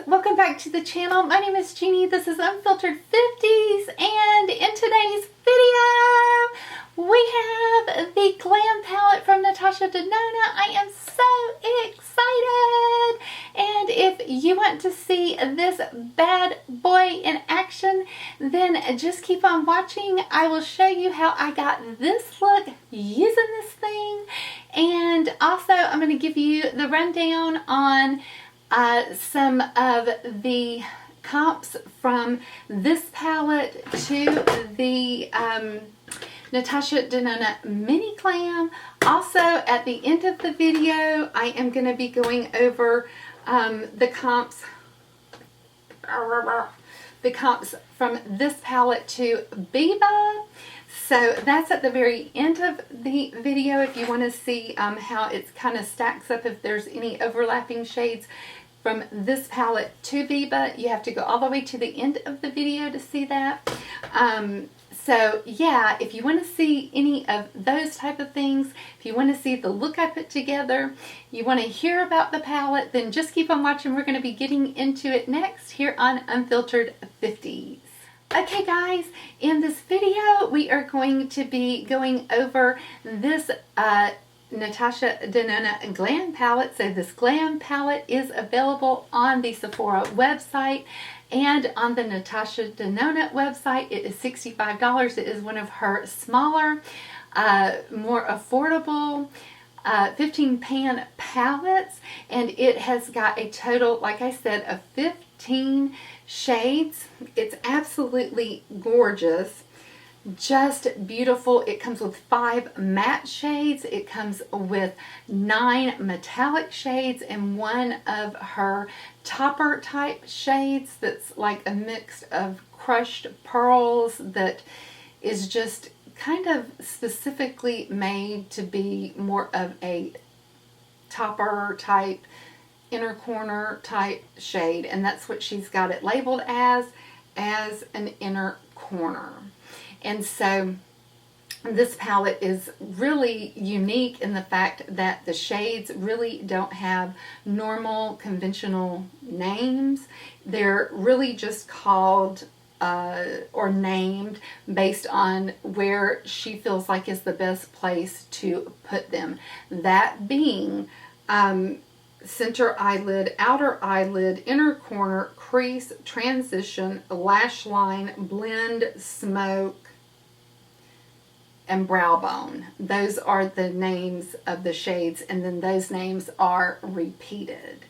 welcome back to the channel. My name is Jeannie. This is Unfiltered 50s, and in today's video we have the Glam Palette from Natasha Denona. I am so excited, and if you want to see this bad boy in action, then just keep on watching. I will show you how I got this look using this thing, and also I'm going to give you the rundown on some of the comps from this palette to the Natasha Denona Mini Glam. Also, at the end of the video, I am going to be going over the comps from this palette to Biba. So that's at the very end of the video if you want to see how it kind of stacks up, if there's any overlapping shades from this palette to Biba. You have to go all the way to the end of the video to see that. So yeah, if you want to see any of those type of things, if you want to see the look I put together, you want to hear about the palette, then just keep on watching. We're going to be getting into it next here on Unfiltered 50s. Okay guys, in this video we are going to be going over this Natasha Denona Glam Palette. So this Glam Palette is available on the Sephora website and on the Natasha Denona website. It is $65. It is one of her smaller, more affordable 15 pan palettes, and it has got a total, like I said, of 15 shades. It's absolutely gorgeous, just beautiful. It comes with 5 matte shades, it comes with 9 metallic shades, and one of her topper type shades that's like a mix of crushed pearls that is just kind of specifically made to be more of a topper type, inner corner type shade, and that's what she's got it labeled as an inner corner. And so this palette is really unique in the fact that the shades really don't have normal conventional names. They're really just called or named based on where she feels like is the best place to put them. That being center eyelid, outer eyelid, inner corner, crease, transition, lash line, blend, smoke, and brow bone. Those are the names of the shades, and then those names are repeated.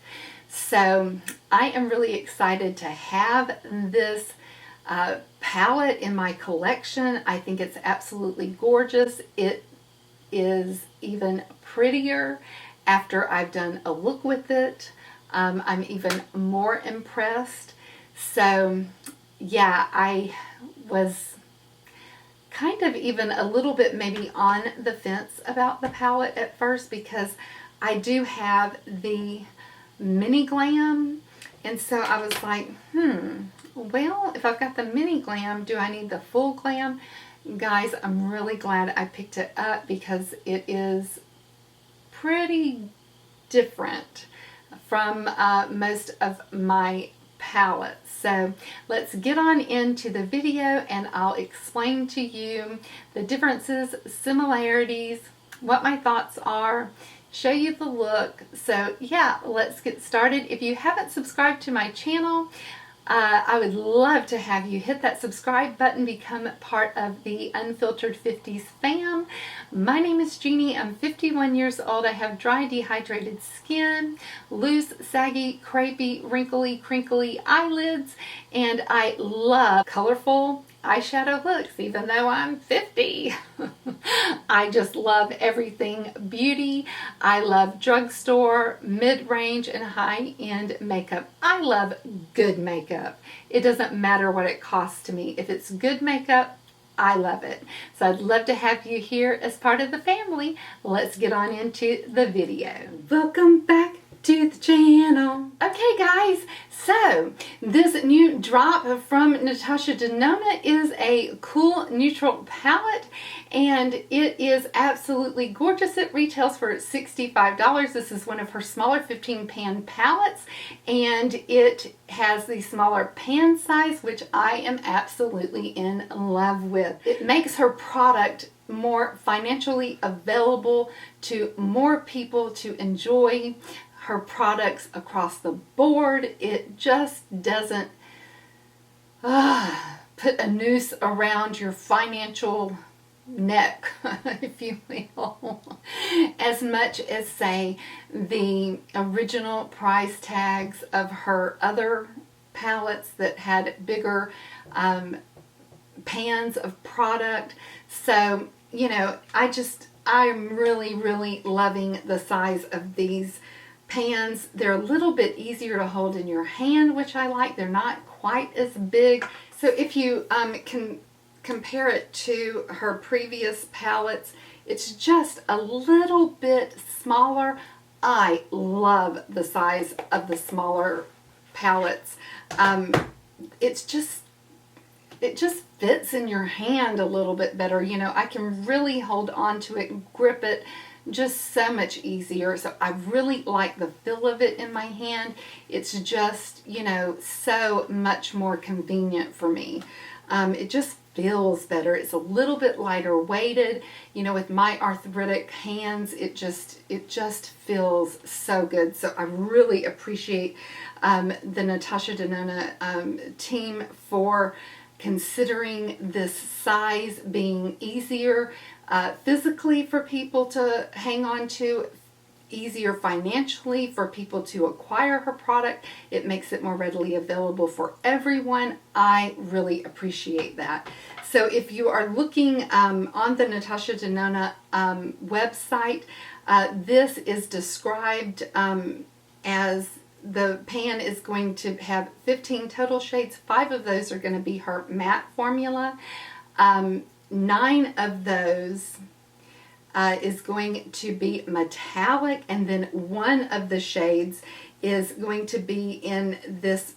So I am really excited to have this palette in my collection. I think it's absolutely gorgeous. It is even prettier after I've done a look with it. I'm even more impressed. So yeah, I was kind of even a little bit maybe on the fence about the palette at first, because I do have the Mini Glam, and so I was like, well, if I've got the Mini Glam, do I need the full Glam? Guys, I'm really glad I picked it up because it is pretty different from most of my palettes. So let's get on into the video and I'll explain to you the differences, similarities, what my thoughts are, show you the look. So yeah, let's get started. If you haven't subscribed to my channel, I would love to have you hit that subscribe button, become part of the Unfiltered 50s fam. My name is Jeannie. I'm 51 years old. I have dry, dehydrated skin, loose, saggy, crepey, wrinkly, crinkly eyelids, and I love colorful eyeshadow looks, even though I'm 50. I just love everything beauty. I love drugstore, mid-range, and high-end makeup. I love good makeup. It doesn't matter what it costs to me. If it's good makeup, I love it. So I'd love to have you here as part of the family. Let's get on into the video. Welcome back to the channel. Okay guys, so this new drop from Natasha Denona is a cool neutral palette, and it is absolutely gorgeous. It retails for $65. This is one of her smaller 15 pan palettes, and it has the smaller pan size, which I am absolutely in love with. It makes her product more financially available to more people to enjoy her products across the board. It just doesn't put a noose around your financial neck, if you will, as much as, say, the original price tags of her other palettes that had bigger pans of product. So, you know, I'm really, really loving the size of these pans. They're a little bit easier to hold in your hand, which I like. They're not quite as big. So if you can compare it to her previous palettes, it's just a little bit smaller. I love the size of the smaller palettes. It just fits in your hand a little bit better. You know, I can really hold on to it and grip it just so much easier. So I really like the feel of it in my hand. It's just, you know, so much more convenient for me. It just feels better. It's a little bit lighter weighted. You know, with my arthritic hands, it just feels so good. So I really appreciate the Natasha Denona team for considering this size being easier physically for people to hang on to, easier financially for people to acquire her product. It makes it more readily available for everyone. I really appreciate that. So if you are looking on the Natasha Denona website, this is described as the pan is going to have 15 total shades. 5 of those are going to be her matte formula. 9 of those is going to be metallic, and then 1 of the shades is going to be in this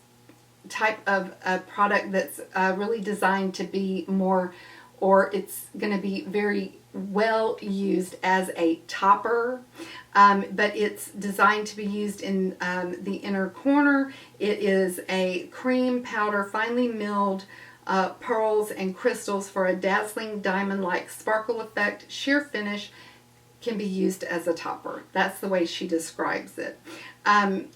type of product that's really designed to be more, or it's going to be very well used as a topper, but it's designed to be used in the inner corner. It is a cream powder, finely milled pearls and crystals for a dazzling diamond-like sparkle effect. Sheer finish, can be used as a topper. That's the way she describes it. The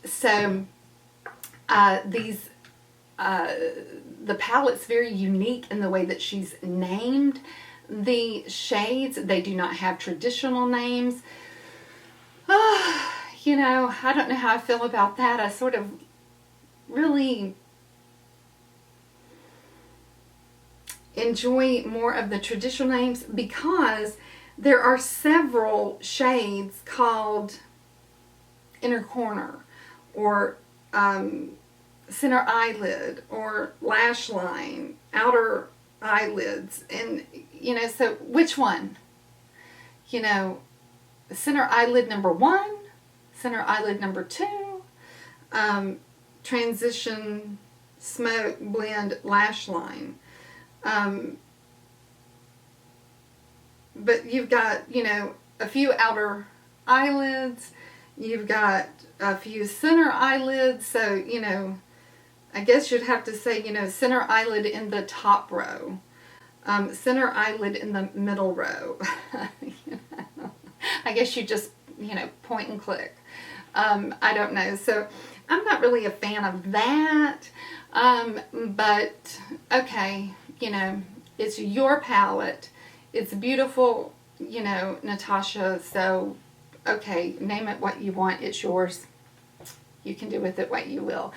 palette's very unique in the way that she's named the shades. They do not have traditional names. You know, I don't know how I feel about that. I sort of really enjoy more of the traditional names, because there are several shades called inner corner, or center eyelid, or lash line, outer eyelids, and you know, so which one? You know, center eyelid number 1, center eyelid number 2, transition smoke blend lash line. But you've got, you know, a few outer eyelids, you've got a few center eyelids, so, you know, I guess you'd have to say, you know, center eyelid in the top row, center eyelid in the middle row. You know, I guess you just, you know, point and click. I don't know, so I'm not really a fan of that, but okay, you know, it's your palette. It's beautiful, you know, Natasha, so, okay, name it what you want. It's yours. You can do with it what you will.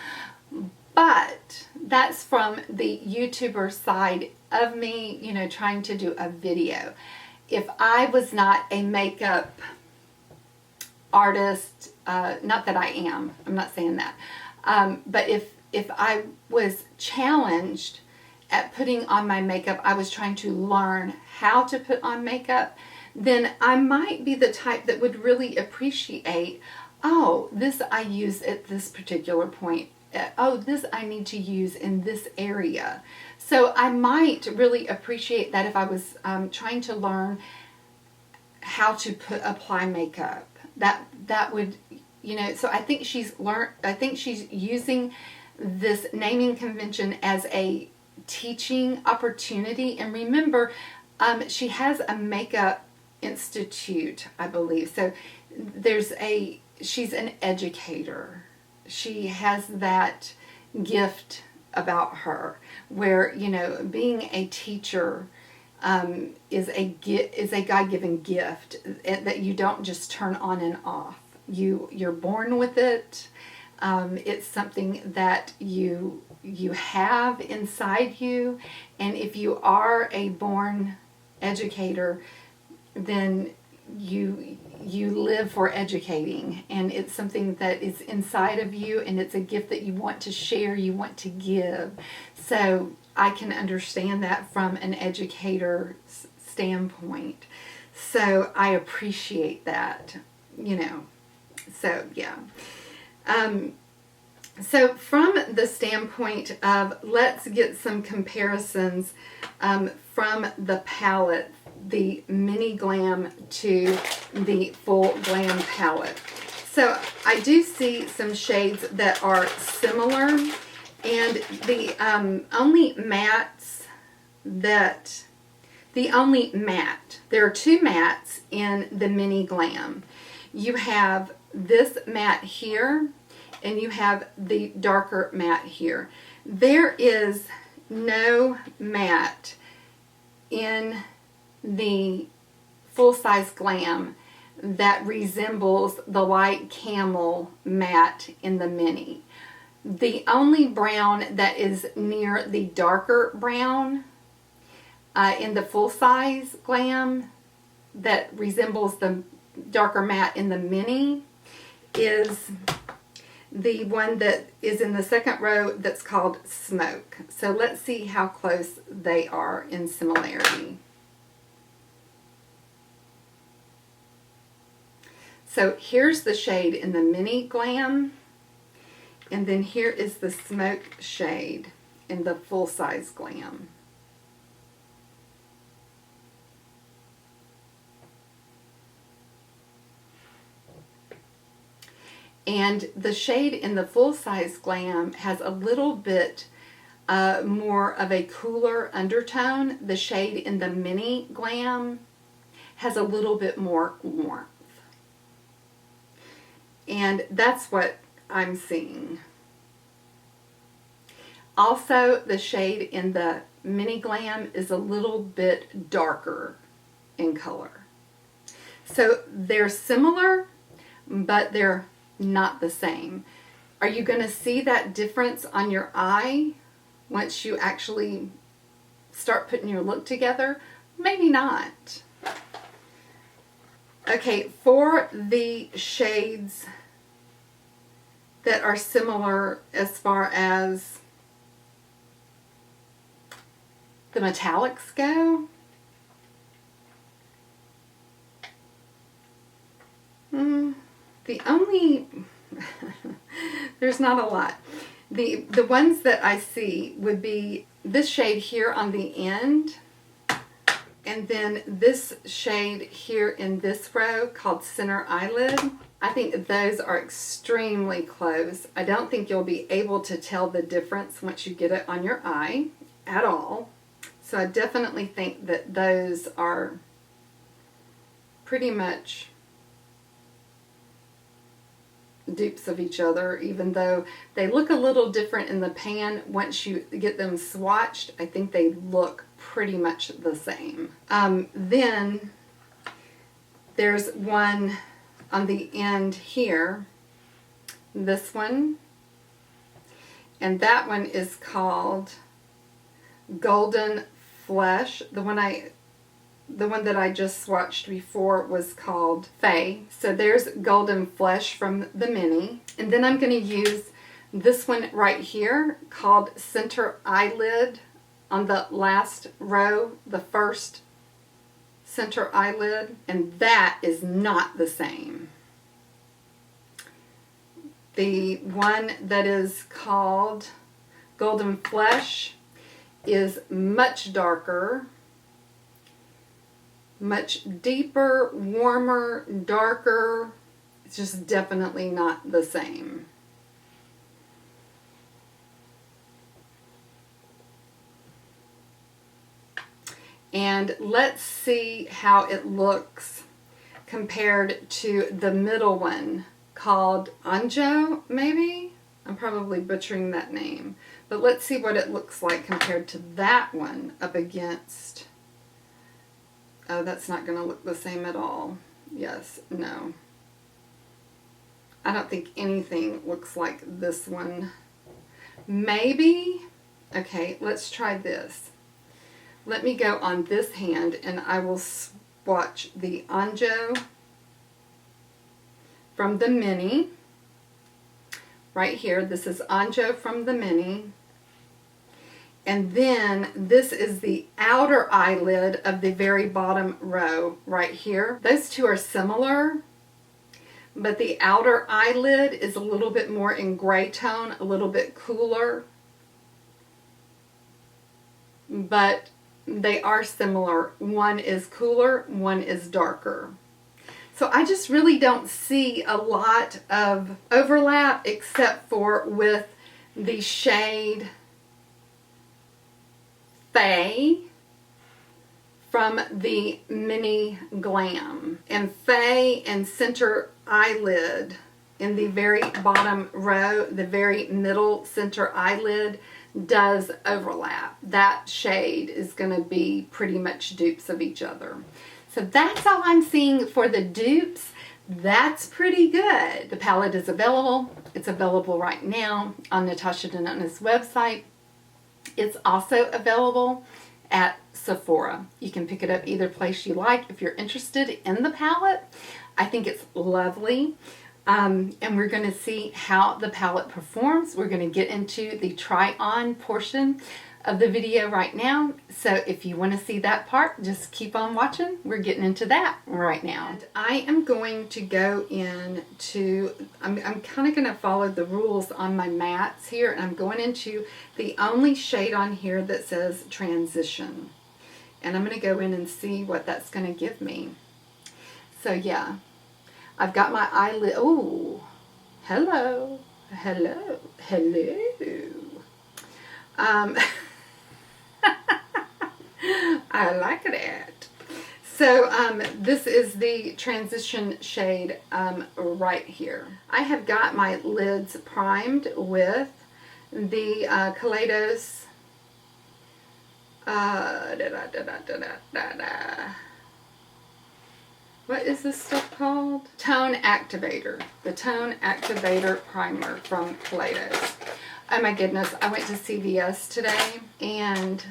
But that's from the YouTuber side of me, you know, trying to do a video. If I was not a makeup artist, not that I am, I'm not saying that, but if I was challenged at putting on my makeup, I was trying to learn how to put on makeup, then I might be the type that would really appreciate, oh, this I use at this particular point. Oh, this I need to use in this area. So I might really appreciate that if I was trying to learn how to apply makeup. That would, you know, so I think she's using this naming convention as a teaching opportunity. And remember, she has a makeup institute, I believe. So she's an educator. She has that gift about her where, you know, being a teacher is a God-given gift that you don't just turn on and off. You're born with it. It's something that you have inside you, and if you are a born educator, then you live for educating, and it's something that is inside of you, and it's a gift that you want to share, you want to give. So I can understand that from an educator's standpoint. So I appreciate that, you know. So yeah. So from the standpoint of, let's get some comparisons from the palette, the Mini Glam to the Full Glam palette. So I do see some shades that are similar, and the only matte, there are two mattes in the Mini Glam. You have this matte here, and you have the darker matte here. There is no matte in the Full Size Glam that resembles the light camel matte in the Mini. The only brown that is near the darker brown in the Full Size Glam that resembles the darker matte in the Mini is the one that is in the second row that's called Smoke. So let's see how close they are in similarity. So here's the shade in the Mini Glam, and then here is the Smoke shade in the Full Size Glam. And the shade in the Full Size Glam has a little bit more of a cooler undertone. The shade in the Mini Glam has a little bit more warmth. And that's what I'm seeing. Also, the shade in the Mini Glam is a little bit darker in color. So they're similar, but they're not the same. Are you going to see that difference on your eye once you actually start putting your look together? Maybe not. Okay, for the shades that are similar as far as the metallics go, the only, there's not a lot. The ones that I see would be this shade here on the end, and then this shade here in this row called Center Eyelid. I think those are extremely close. I don't think you'll be able to tell the difference once you get it on your eye at all. So I definitely think that those are pretty much dupes of each other, even though they look a little different in the pan. Once you get them swatched, I think they look pretty much the same. Then there's one on the end here, this one, and that one is called Golden Flesh. The one that I just swatched before was called Faye. So there's Golden Flesh from the Mini. And then I'm going to use this one right here called Center Eyelid on the last row, the first Center Eyelid. And that is not the same. The one that is called Golden Flesh is much darker, much deeper, warmer, darker. It's just definitely not the same. And let's see how it looks compared to the middle one called Anjo, maybe? I'm probably butchering that name. But let's see what it looks like compared to that one up against... Oh, that's not going to look the same at all. Yes, no. I don't think anything looks like this one. Maybe? Okay, let's try this. Let me go on this hand and I will swatch the Anjo from the mini. Right here, this is Anjo from the mini. And then this is the outer eyelid of the very bottom row right here. Those two are similar, but the outer eyelid is a little bit more in gray tone, a little bit cooler. But they are similar. One is cooler, one is darker. So I just really don't see a lot of overlap except for with the shade Faye from the Mini Glam. And Faye and center eyelid in the very bottom row, the very middle center eyelid does overlap. That shade is going to be pretty much dupes of each other. So that's all I'm seeing for the dupes. That's pretty good. The palette is available. It's available right now on Natasha Denona's website. It's also available at Sephora. You can pick it up either place you like if you're interested in the palette. I think it's lovely. And we're going to see how the palette performs. We're going to get into the try-on portion of the video right now. So if you want to see that part, just keep on watching. We're getting into that right now. And I am going to go into, I'm kind of going to follow the rules on my mattes here, and I'm going into the only shade on here that says Transition. And I'm going to go in and see what that's going to give me. So yeah, I've got my eyelid. Oh, hello, hello, hello. I like that. So this is the transition shade right here. I have got my lids primed with the Kaleidos what is this stuff called? Tone Activator. The Tone Activator Primer from Kaleidos. Oh my goodness, I went to CVS today and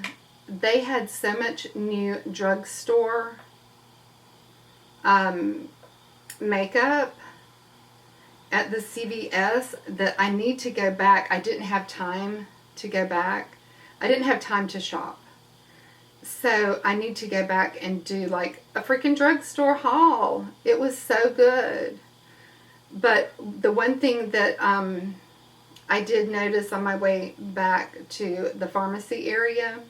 they had so much new drugstore makeup at the CVS that I need to go back. I didn't have time to go back. I didn't have time to shop. So I need to go back and do like a freaking drugstore haul. It was so good. But the one thing that I did notice on my way back to the pharmacy area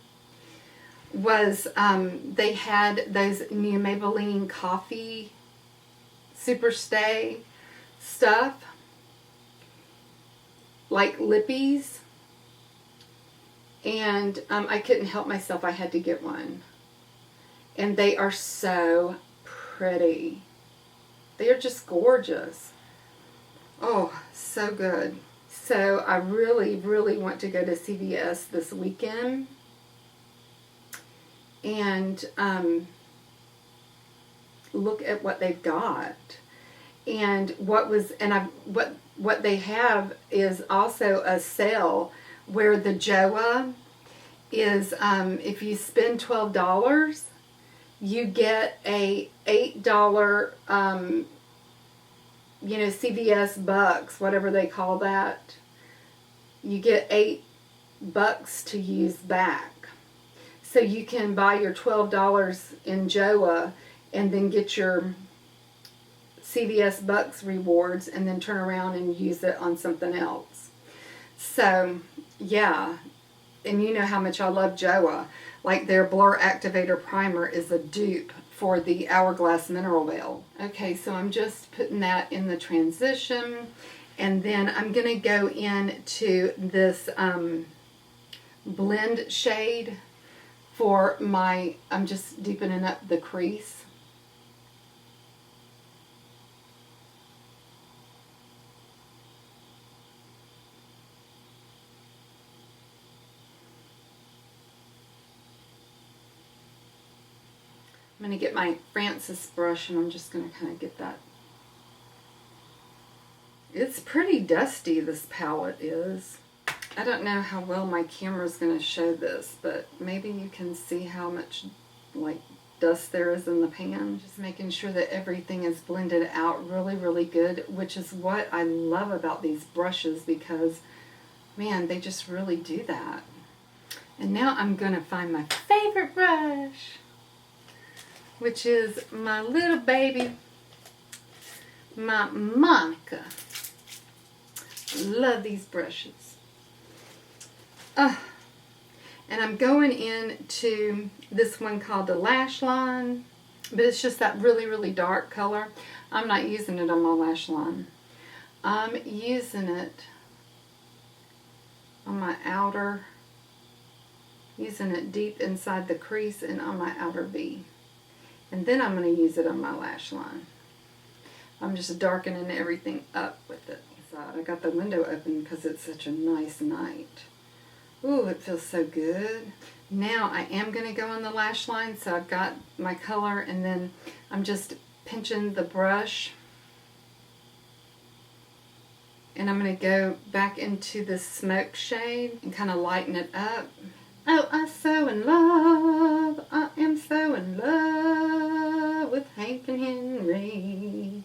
was they had those new Maybelline Coffee Super Stay stuff, like lippies, and I couldn't help myself. I had to get one, and they are so pretty. They are just gorgeous. Oh, so good. So I really, really want to go to CVS this weekend and look at what they've got. And what they have is also a sale where the JOA is if you spend $12, you get a $8 CVS bucks, whatever they call that. You get $8 to use back. So you can buy your $12 in JOA and then get your CVS bucks rewards and then turn around and use it on something else. So yeah, and you know how much I love JOA. Like their Blur Activator Primer is a dupe for the Hourglass Mineral Veil. Okay, so I'm just putting that in the transition, and then I'm going to go into this blend shade for my, I'm just deepening up the crease. I'm going to get my Francis brush and I'm just going to kind of get that. It's pretty dusty, this palette is. I don't know how well my camera's going to show this, but maybe you can see how much like dust there is in the pan. Just making sure that everything is blended out really, really good, which is what I love about these brushes because, man, they just really do that. And now I'm going to find my favorite brush, which is my little baby, my Monica. Love these brushes. And I'm going into this one called the Lash Line, but it's just that really, really dark color. I'm not using it on my lash line. I'm using it on my outer, using it deep inside the crease and on my outer V. And then I'm going to use it on my lash line. I'm just darkening everything up with it. So I got the window open because it's such a nice night. Ooh, it feels so good. Now I am going to go on the lash line. So I've got my color and then I'm just pinching the brush. And I'm going to go back into the smoke shade and kind of lighten it up. Oh, I'm so in love. I am so in love with Hank and Henry.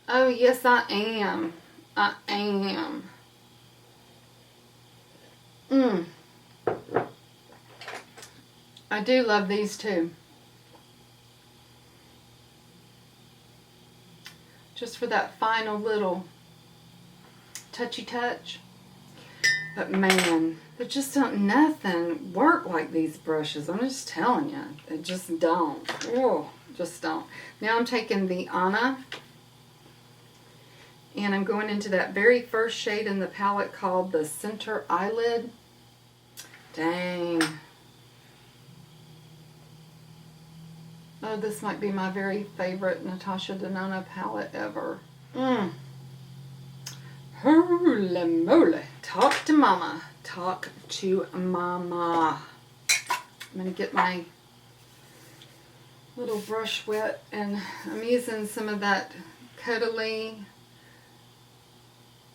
Oh, yes, I am. I am. I do love these too. Just for that final little touchy touch. But man, they just don't nothing work like these brushes. I'm just telling you. They just don't. Oh, just don't. Now I'm taking the Anna and I'm going into that very first shade in the palette called the Center Eyelid. Dang. Oh, this might be my very favorite Natasha Denona palette ever. Holy moly. Talk to mama. Talk to mama. I'm going to get my little brush wet and I'm using some of that Caudalie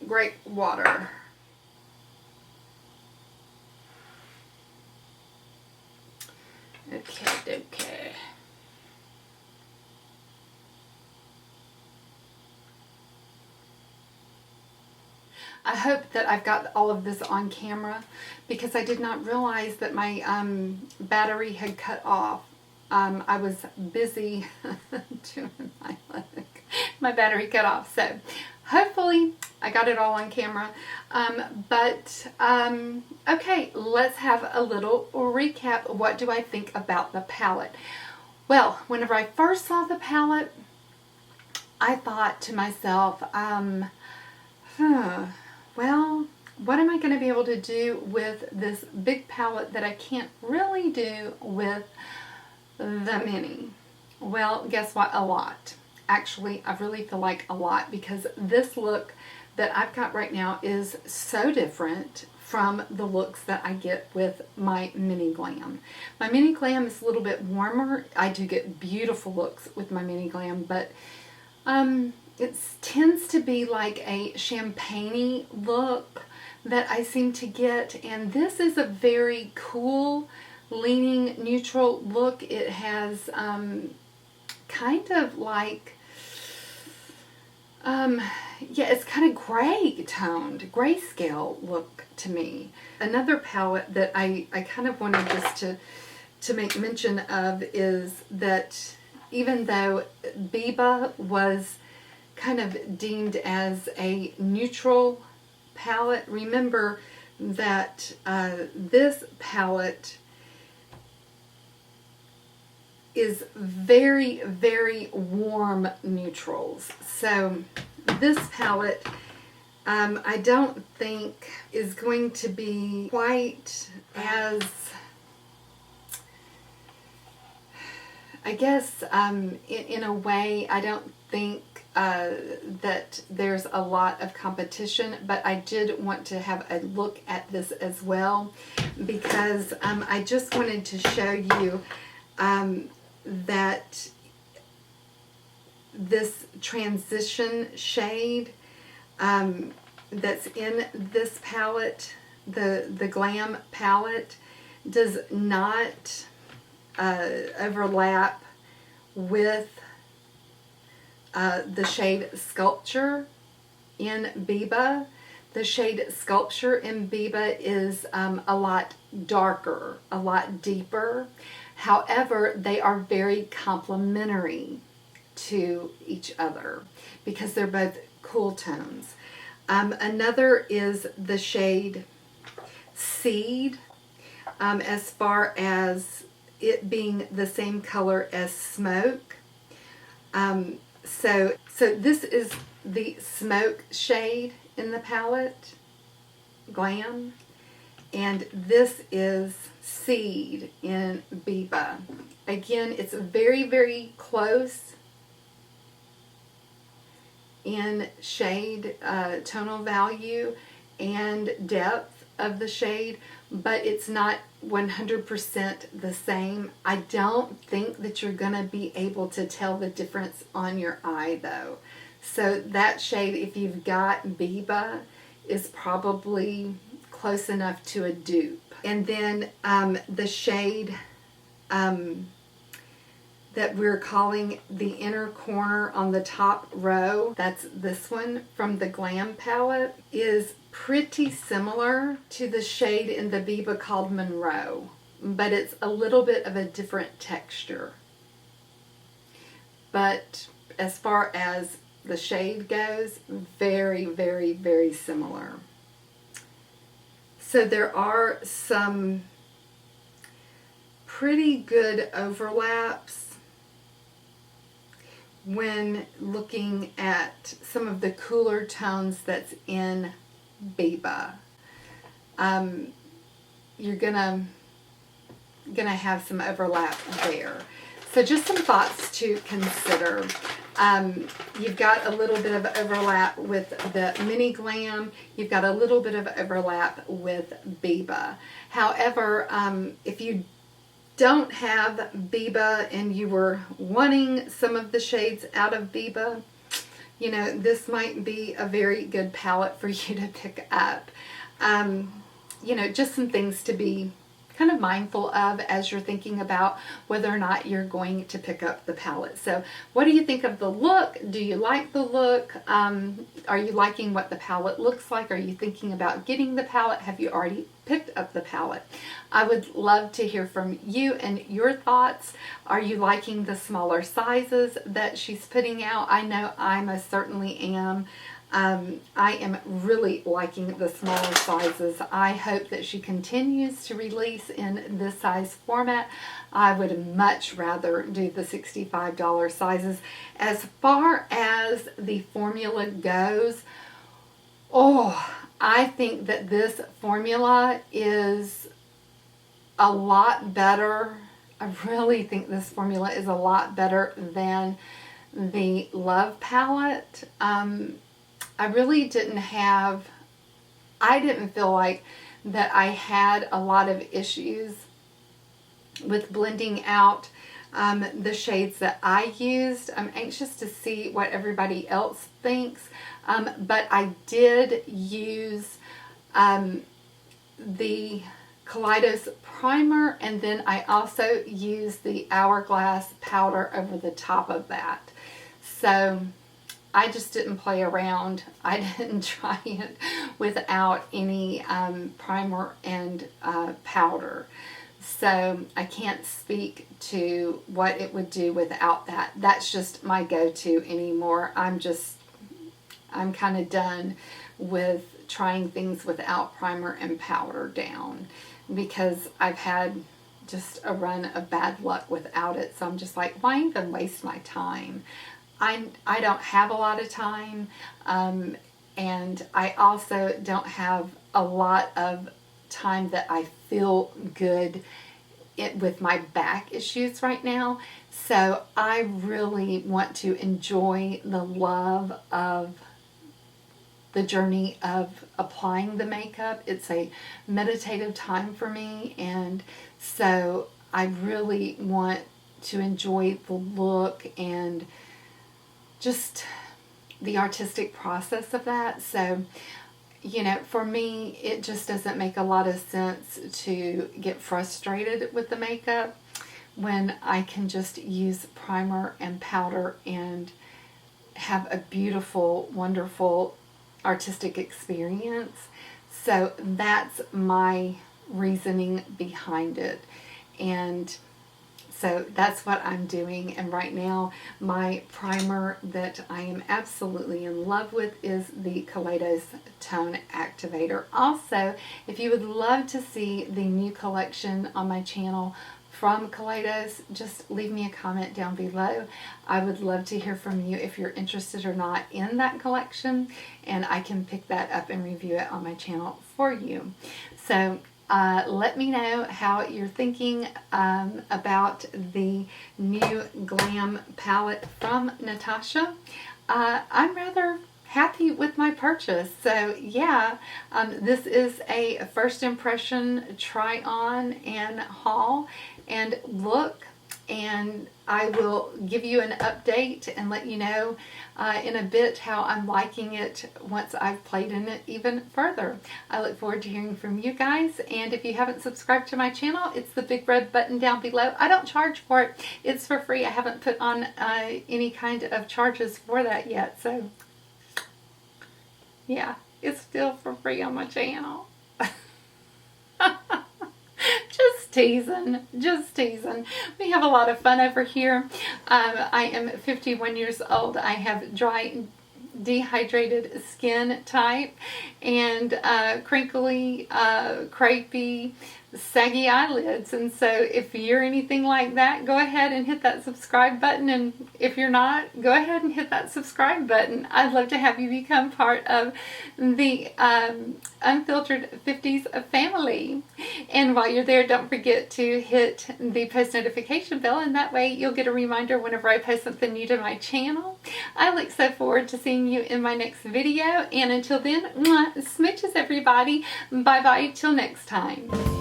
grape water. Okay. I hope that I've got all of this on camera because I did not realize that my battery had cut off. I was busy doing my look. My battery cut off. So hopefully I got it all on camera. Okay, let's have a little recap. What do I think about the palette? Well, whenever I first saw the palette, I thought to myself, well, what am I going to be able to do with this big palette that I can't really do with the mini? Well, guess what? A lot. Actually, I really feel like a lot because this look that I've got right now is so different from the looks that I get with my mini glam. My mini glam is a little bit warmer. I do get beautiful looks with my mini glam, but it tends to be like a champagne-y look that I seem to get, and this is a very cool, leaning, neutral look. It has kind of like, yeah, it's kind of gray toned, grayscale look to me. Another palette that I kind of wanted just to make mention of is that even though Biba was kind of deemed as a neutral palette, remember that this palette is very, very warm neutrals. So this palette I don't think is going to be quite as I guess in a way, I don't think that there's a lot of competition, but I did want to have a look at this as well, because I just wanted to show you that this transition shade that's in this palette, the Glam palette, does not overlap with the shade Sculpture in Biba. The shade Sculpture in Biba is a lot darker, a lot deeper. However, they are very complementary to each other because they're both cool tones. Another is the shade Seed, as far as it being the same color as Smoke. So this is the Smoke shade in the palette, Glam, and this is Seed in Biba. Again, it's very, very close in shade, tonal value, and depth of the shade, but it's not 100% the same. I don't think that you're going to be able to tell the difference on your eye though. So that shade, if you've got Biba, is probably close enough to a dupe. And then the shade that we're calling the Inner Corner on the top row, that's this one from the Glam palette, is pretty similar to the shade in the Biba called Monroe, but it's a little bit of a different texture. But as far as the shade goes, very, very, very similar. So there are some pretty good overlaps when looking at some of the cooler tones that's in Biba. You're gonna have some overlap there. So just some thoughts to consider. You've got a little bit of overlap with the Mini Glam. You've got a little bit of overlap with Biba. However, if you don't have Biba and you were wanting some of the shades out of Biba, you know, this might be a very good palette for you to pick up. You know, just some things to be kind of mindful of as you're thinking about whether or not you're going to pick up the palette. So what do you think of the look? Do you like the look? Are you liking what the palette looks like? Are you thinking about getting the palette? Have you already picked up the palette? I would love to hear from you and your thoughts. Are you liking the smaller sizes that she's putting out? I know I most certainly am. I am really liking the smaller sizes. I hope that she continues to release in this size format. I would much rather do the $65 sizes. As far as the formula goes, I think that this formula is a lot better. I really think this formula is a lot better than the Love palette. I really didn't feel like that I had a lot of issues with blending out the shades that I used. I'm anxious to see what everybody else thinks, but I did use the Kaleidos primer, and then I also used the Hourglass powder over the top of that. So I just didn't play around. I didn't try it without any primer and powder. So I can't speak to what it would do without that. That's just my go-to anymore. I'm kind of done with trying things without primer and powder down because I've had just a run of bad luck without it. So I'm just like, why even waste my time? I don't have a lot of time, and I also don't have a lot of time that I feel good with my back issues right now. So I really want to enjoy the love of the journey of applying the makeup. It's a meditative time for me, and so I really want to enjoy the look and just the artistic process of that. So, you know, for me, it just doesn't make a lot of sense to get frustrated with the makeup when I can just use primer and powder and have a beautiful, wonderful artistic experience. So that's my reasoning behind it. And so that's what I'm doing. And right now, my primer that I am absolutely in love with is the Kaleidos Tone Activator. Also, if you would love to see the new collection on my channel from Kaleidos, just leave me a comment down below. I would love to hear from you if you're interested or not in that collection, and I can pick that up and review it on my channel for you. So let me know how you're thinking about the new Glam palette from Natasha. I'm rather happy with my purchase. So yeah, this is a first impression try on and haul and look, and I will give you an update and let you know in a bit how I'm liking it once I've played in it even further. I look forward to hearing from you guys, and if you haven't subscribed to my channel, it's the big red button down below. I don't charge for it. It's for free. I haven't put on any kind of charges for that yet, so yeah, it's still for free on my channel. Just teasing, just teasing. We have a lot of fun over here. I am 51 years old. I have dry, dehydrated skin type, and crinkly, crepey, saggy eyelids. And so if you're anything like that, go ahead and hit that subscribe button, and if you're not, go ahead and hit that subscribe button. I'd love to have you become part of the Unfiltered 50s family. And while you're there, don't forget to hit the post notification bell, and that way you'll get a reminder whenever I post something new to my channel. I look so forward to seeing you in my next video, and until then, mwah, smooches everybody. Bye bye till next time.